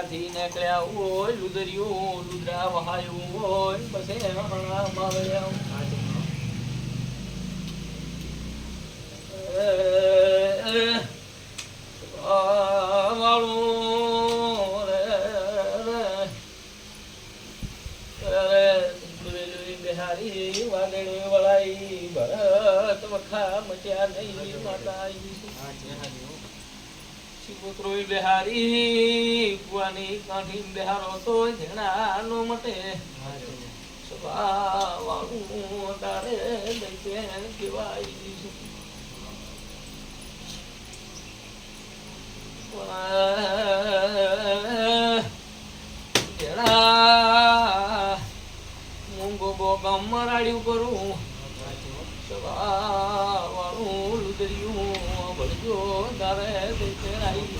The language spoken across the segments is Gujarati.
થી નીકળ્યા હોય લુદરિયું લુદરા વહાયું હોય પછી હણા માવ્યા વાળું બિહારી વાદળી વળાઈ ભરત વખા મચ્યા નહીં માતા પુત્રો બિહારી કુવાની કાઠી બિહારો તો ઝીણા નો મટે સભા વાળું તારે દૈતે કેવાય ઝીણા મૂંગો બોગમ મરાડ્યું કરું સભા વાળું લુદરિયું ભરજો તારે દૈતે આવી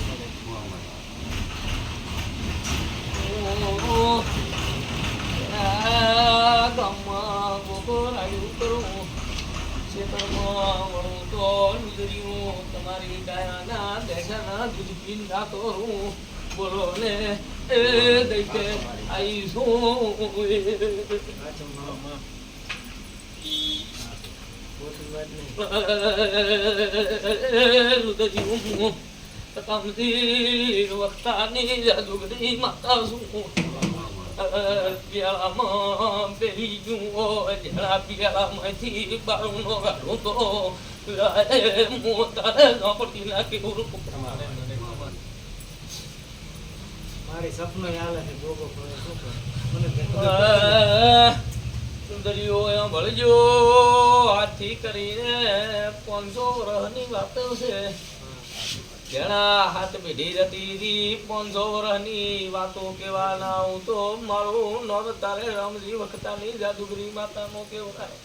ગામમાં ગોગો રાડ્યું કરું ખેતરમાં વળું તો લુદરિયું તમારી ગાયાના દેશાના દૂધ પીન નાતો હું બોલો ને એ દૈતે આવીશું લુદરિયું તમથી વખતાની જાદુગરી માતા શું પિયાળામાં પેલી જુઓ જરા પિયાળામાંથી બાળુનો ગાળું તો મોતા પડતી નાખી મારી સપનો યાદ છે ગોગો સુંદરીઓ ભળજો હાથી કરીને 500 વર્ષની વાતો છે ઘણા હાથ પેઢી હતી 500 વર્ષની વાતો કેવાના હું તો મારું નોંધ તારે રામજી વખતાની જાદુગરી માતાનો કેવરાય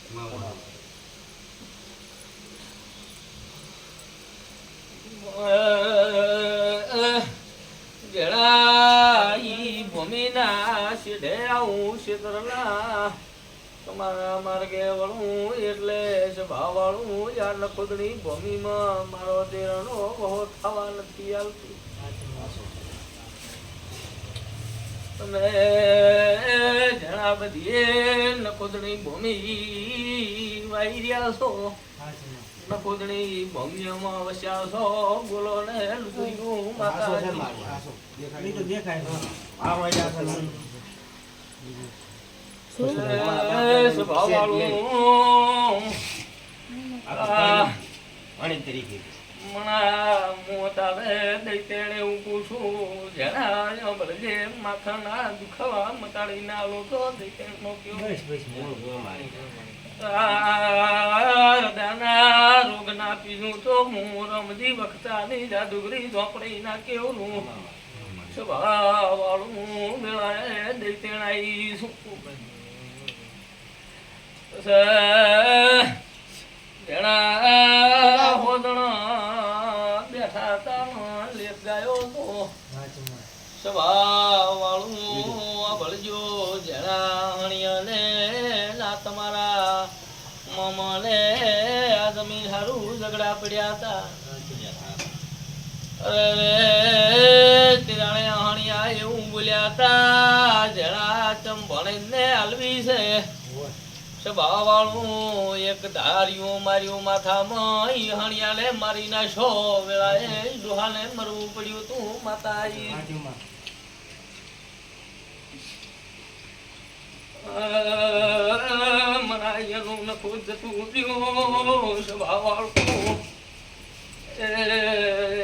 ઘણા ઈ ભૂમિના શેઢે આવું શેતરના તમારા માર્ગે વળું એટલે સ્વભાવ વાળું યાર નખોદની ભૂમિમાં મારો દેરનો બહુ થવા નથી આવતી તમે જણા બધી નખોદની ભૂમિ વાઈ રહ્યા છો નખોદની ભૂમિમાં વસ્યા છો બોલો ને લુદરિયું માતા સ્વભાવ વાળું મણા મોતા દૈતેણે હું પૂછું જણા ભરજે માથાના દુખાવા મટાડી ના લોકો દૈતેણનો હૃદયના રોગના પીનું તો હું રમજી વખતાની જાદુગરી ઝોપડી ના કેવું સ્વભાવ વાળું મેળાએ દૈતેણ આવી શું જણા હોદણા બેઠા તા લેપ ગાયો તો સ્વભાવ વાળું ભળજો જણા હણિયાને ના તમારા મામાને આ જમીન હારું ઝઘડા પડ્યા હતા અરે તિરાણે હણિયા એવું બોલ્યા હતા જણા ચમ ભણીને હલવી છે સ્વભાવ વાળું એક ધાર્યું માર્યું માથામાં હણિયાને મારી નાશો વેળાએ ડોહાને મરવું પડ્યું તું માતા મનાયનું નખું જતું રહ્યું સ્વભાવ વાળું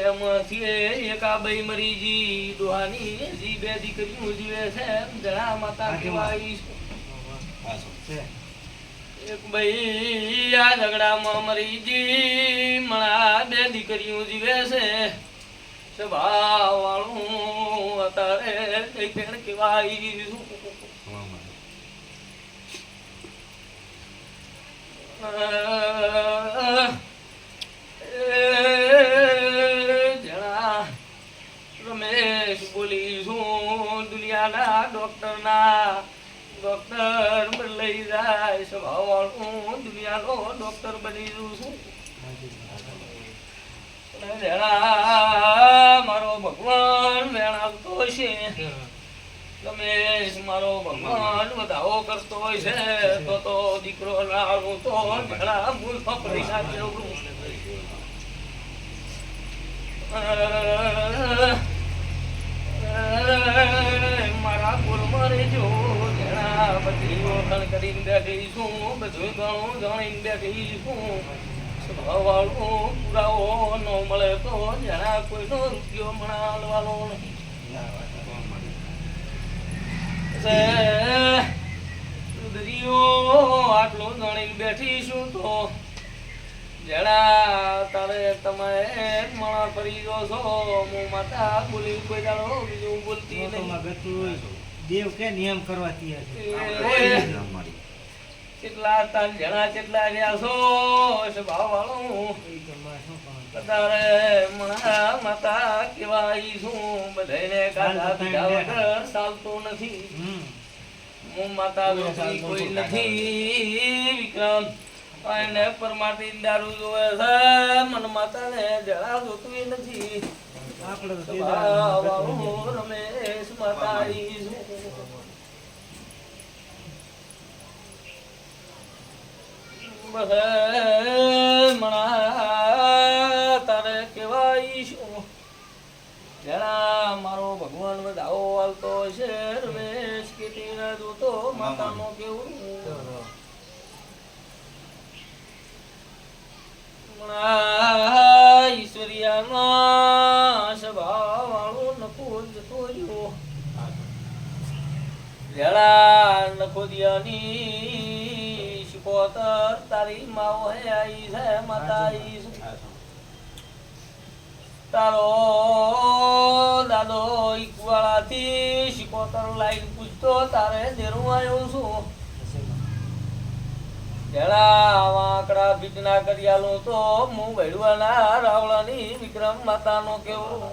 એમાંથી એક આ બઈ મરીજી ડોહાની જી બે દીકરીઓ જીવે છે જણા માતા કહેવાય એક ભાઈ આ ઝઘડામાં મરીજી મણા બે દીકરીઓ જીવે છે સ્વભાવ વાળું અત્યારે દૈતેણ કહેવાય જણા રમેશ બોલીશું દુનિયાના ડોક્ટર લઈ જાય સ્વભાવ વાળું દુનિયાનો ડોક્ટર બની જઉં છું જણા મારો ભગવાન વેણાવતો છે તમે મારો ભગવાન વધાવો કરતો હોય છે તો દીકરો લાવું તો ઘણા મૂળમાં પૈસા કેવું મારા ગુરુમાં રહેજો જણા બધી ઓળખાણ કરીને બેઠી છું બધું ઘણું જાણીને બેઠી છું સ્વભાવવાળું પુરાવો ન મળે તો જણા કોઈનો રૂપિયો મળવાનો નહીં આટલું જાણીને બેઠી છું તો જણા તારે તમે મણા કરી દો છો હું માતા બોલી કોઈ દાડો બીજું બોલતી નહીં દેવ કે નિયમ કરવા કેટલા તાર જણા કેટલા રહ્યા છો સ્વભાવ વાળું તારે મણા માતા કેવાય છું બધાને ગાડા પીધા વગર ચાલતું નથી હું માતા લોકી કોઈ નથી વિક્રમ અને પરમાટી દારૂ જોવે છે મન માતા ને જરા જોતું નથી રમેશ માતા મણા તારે કેવાય શું જરા મારો ભગવાન વધાવો હાલતો છે રમેશ કેતી ના જોતો માતા નો કેવું ઈશ્વરિયામાં સ્વભાવ વાળું નખો જતો રહ્યો જરા નખોદિયાની શિકોતર તારી માઓ હે આઈ છે માતા આઈ છે તારો દાદો ઈકવાળાથી શિકોતર લાઈન પૂછતો તારે દેરું આવ્યો છું જરા વાંકડા બીજના કરિયાલું તો હું ભેડવાના રાવળાની વિક્રમ માતાનો કેવો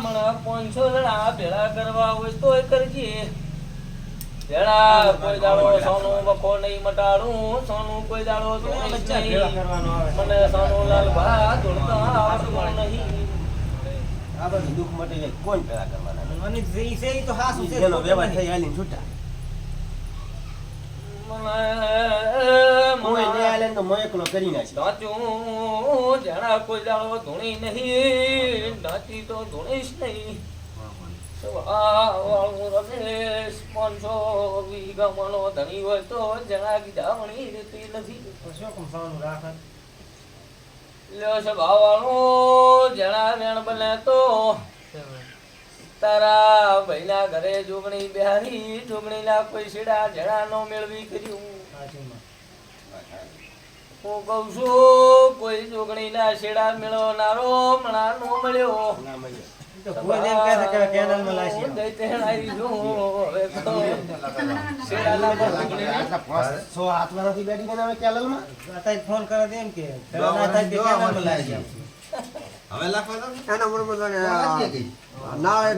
મને 500 જણા ભેળા કરવા હોય તો કરજે જરા કોઈ દાડો સોનું વખો નહીં મટાડું સોનું કોઈ દાડો મને સોનું લાલ ભા ધોળતા આવડતું નહીં આ બધું દુઃખ મટી જાય કોણ પેલા કરવાના અને જે છે ઈ તો હાસું છે જેનો વ્યવહાર થઈ આલીને છૂટા કોઈ ને આલે તો મો એકલો કરી નાખી નાચું જણા કોઈ દાડો ધૂણી નહીં નાચી તો ધૂણીશ નહીં રમેશ 500 વીઘા મણો ધણી હોય તો જણા ગીધાવણી રહેતી નથી લ્યો સ્વભાવ વાળું જણા વેણ બને તો તારા ભાઈના ઘરે જોગણી બિહારી જોગણીના કોઈ શેડા જણા નો મેળવી કર્યું હું કઉ છું કોઈ જોગણીના શેડા મેળવનારો મણા નો મળ્યો ફોન કરે એમ કે હવે લખવા એના બરોબર નાળે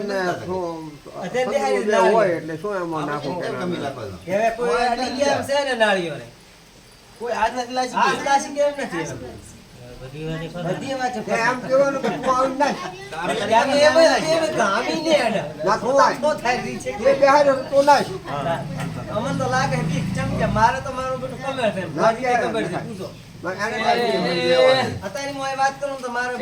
હોય એટલે શું એમાં નાખો કમી લખવા કોઈ અડી ગયા છે ને નાળીઓને કોઈ હાથ નથી લાસી કેમ નથી બધી વાત છે એમ કેવાનું કે કોઈ અમન તો લાગે કે ચમકે મારે તો મારું બેટું ખબર છે ખબર છે પૂછો અત્યારે હું વાત કરું તો મારે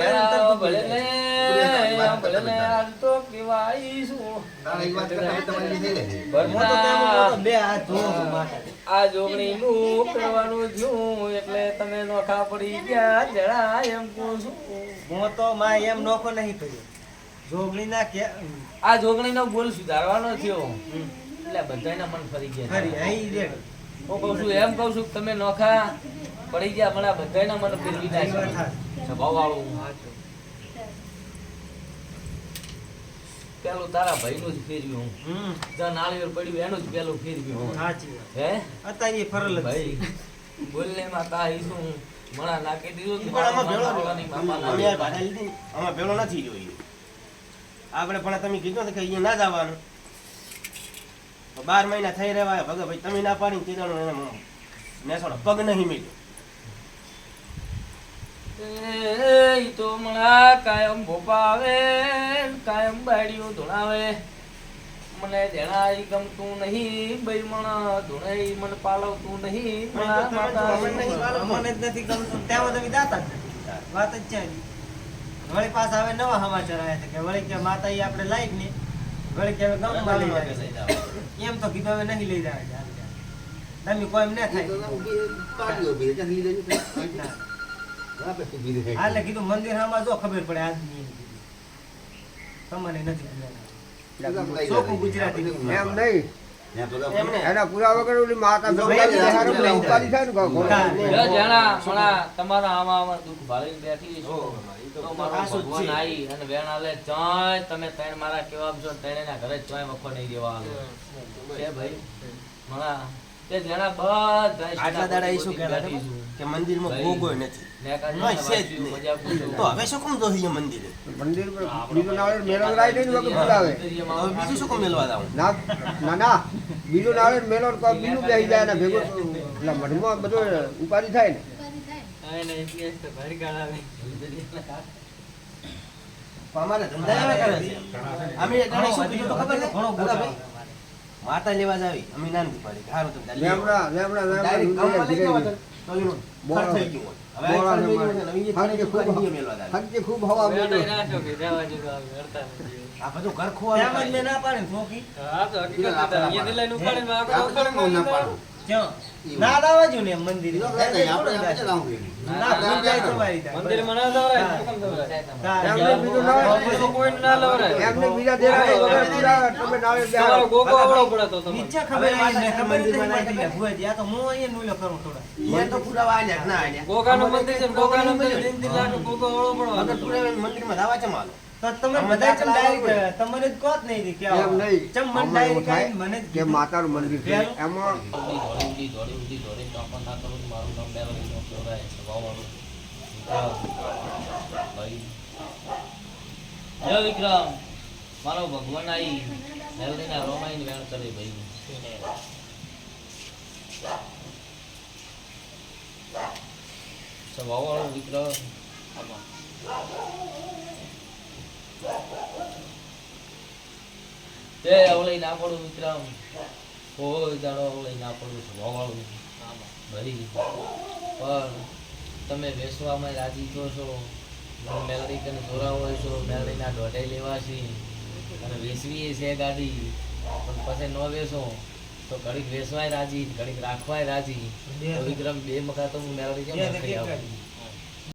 આ જોગણી નું કરવાનું થયું એટલે તમે નોખા પડી ગયા જરા એમ કહું છું હું તો માં એમ નોખો નહીં કર્યો જોગણી ના કે આ જોગણી નો બોલ સુધારવાનો થયો એટલે બધાના મન ફરી ગયા ખરી અહીં રે હું કહું છું એમ કહું છું તમે નોખા પડી ગયા મને બધાના મન ફેરવી નાખ્યા સ્વભાવ વાળું પેલું તારા ભાઈ નું જ ફેરવ્યું હું જ્યાં નાળિયેર પડ્યું એનું જ પેલું ફેરવ્યું હું સાચી વાત હે અત્યારે ફરલ ભાઈ બોલને માં તા ઈશું મણા નાખી દીધું પણ આમાં ભેળો અમે યાર ભાડા લીધી આમાં ભેળો નથી જોઈ આપણે પણ તમે કીધું કે અહીંયા ના જવાનું 12 મહિના થઈ રહ્યા ભગત ભાઈ તમે ના પાડીને તેદાનો એને નેસોડો પગ નહીં મળ્યો. ઈ તો હમણાં કાયમ ભોપા આવે કાયમ બાયડીઓ ધોણાવે મને જણા ઈ ગમતું નહીં બૈમણા ધોણે ઈ મને પાલવતું નહીં મણા માતા મને જ નથી ગમતું ત્યાં તમે દાતા જ નથી. વાત જ છે એની. વળી પાછા હવે નવા સમાચાર આવ્યા છે કે વળી કે માતા ઈ આપણે લાઈક ને વળી કે હવે ગામમાં લઈ જાય છે. એમ તો કીધું હવે નહીં લઈ જાય છે. તમે કોઈ એમ ન થાય હાલે કીધું મંદિર આમાં જો ખબર પડે આદમી તમને નથી ખબર. ચોખ્ખું ગુજરાતી એમ નહીં એમને એના પૂરા વગર ઓલી માતા ઉપાધિ થાય ને જો જણા મણા તમારા આમાં દુઃખ ભાળીને બેઠી છો તો મારો ભગવાન આઈ અને વેણાલે ચાય તમે ત્રણ મારા કેવા છો ત્રણેના ઘરે ચાય વખો નહીં દેવાનો છે ભાઈ મણા તે જણા બધા આટલા દાડા ઈ શું કહેતા બેઠી છું. કે મંદિરમાં ગોગોય નથી. નેકાજી નહીં, છે જ વાંચ્યું, નહીં. મજા પૂછો. તો હવે શું કેમ જોઈ મંદિરે? મંદિર પર બીજું નાળે મેળો રાય નહીં વગર બોલાવે હવે બીજું શું કેમ મેલવા જાવું? ના બીજું નાળે મેળો કોઈ બીજું બેસી જાય ને ભેગો એટલે મઢમાં બધો ઉપાધિ થાય ને અમારે ધંધા એવા કરે છે. અમે જાણે શું કીધું તો ખબર છે? દાદા ભાઈ, માતા લેવા જાવી અમે ના નથી પાડી. હારું તમે ચાલી જાઓ. લેમડા ડાયરેક્ટ ગામમાં લઈ જવા દે. ધીરે તો એનું બોળા. ખર્ચ થઈ ગયું હોય. હવે આ ખર્ચ થઈ ગયું છે ને, હવે એ હરકે ખૂબ દુકાન નહીં મેલવા જાવી. હરકે ખૂબ હવા મેળો આ બધું ઘર એમ જ ખોવાનું મેં ના પાડે ને ફોકી. ક્યાં? ના લાવવા જો ને એમ મંદિરે. ના ભૂલ જાય તમારી ત્યાં. એમને બીજું નાળે એમને બીજા દેરાડે વગર પૂરા તમે નાળે બેહાડો. નીચે ખબર આવી ને ખબર જ નહીં પડતી. ભુવાજી, આ તો હું અહીંયા નુલો કરું થોડા. એ તો પુરાવા આલ્યા ના આલ્યા. અગર પુરાવા મંદિરમાં દાવા છે માલો. તો તમે બધા ચમ ડાયરેક્ટ તમને જ કોત નહીં દી કે આવો. એમ નહીં. ચમ મને આમાં એવું ડાયરેક્ટ થાય આવીને મને જ કે માતાનું મંદિર છે એમાં ઊંડી દોડી તો પણ ના કરું મારું નામ મેળવી નો કહેવાય વાવાળું ભાઈ જય વિક્રમ મારો ભગવાન આઈ મેલડીના રોમાઈન વેણ કરે ભાઈ વાવાળું વિક્રમ તે અવળઈ ના પડું વિક્રમ કોઈ દાડો અવળઈ ના પડું વાવાળું ભાઈ પણ તમે વેસવામાં રાજી છો છો મેલડી કને જોરાવો હોય છો મેલડીના દોઢે લેવા છે અને વેસવી છે ગાડી પણ પછી ન વેસો તો ઘડીક વેસવાય રાજી ઘડીક રાખવાય રાજી તો વિક્રમ બે મકા તો હું મેલડી કેમ બે રાખી આવું ગાડી.